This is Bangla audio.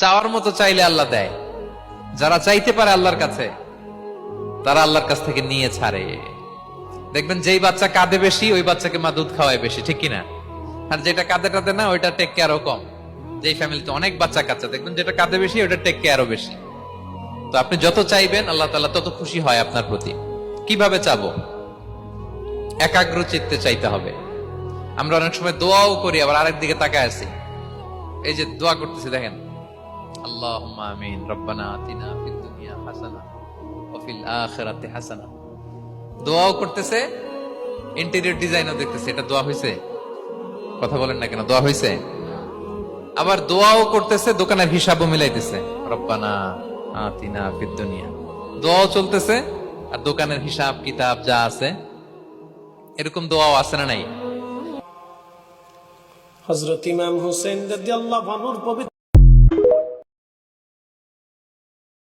চাওয়ার মতো চাইলে আল্লাহ দেয়। যারা চাইতে পারে আল্লাহর কাছে, তারা আল্লাহর কাছ থেকে নিয়ে ছাড়ে। দেখবেন যেই বাচ্চা কাঁদে বেশি, ওই বাচ্চাকে মা দুধ খাওয়ায় বেশি, ঠিক কিনা? আর যেটা কাঁদে টাদে না, ওইটা টেক কেয়ারও কম। যেই ফ্যামিলিতে অনেক বাচ্চা কাচ্চা, দেখবেন যেটা কাঁদে বেশি, ওইটা টেক কেয়ারও বেশি। তো আপনি যত চাইবেন, আল্লাহ তাআলা তত খুশি হয় আপনার প্রতি। কিভাবে চাবো? একাগ্র চিত্তে চাইতে হবে। আমরা অনেক সময় দোয়াও করি, আবার আরেক দিকে তাকায় আছি। এই যে দোয়া করতেছি, দেখেন, আল্লাহুম্মা আমিন, রব্বানা আতিনা ফিদ দুনিয়া হাসানা ওয়া ফিল আখিরাতি হাসানা। দোয়াও করতেছে, ইন্টেরিয়র ডিজাইনও দেখতেছে। এটা দোয়া হইছে? কথা বলেন না কেন? দোয়া হইছে? আবার দোয়াও করতেছে, দোকানের হিসাবও মিলাইতেছে, রব্বানা আতিনা ফিদ দুনিয়া। দোয়াও চলতেছে, আর দোকানের হিসাব কিতাব যা আছে, এরকম দোয়াও আছে না নাই? হযরত ইমাম হুসাইন রাদিয়াল্লাহু আনহুর পবিত্র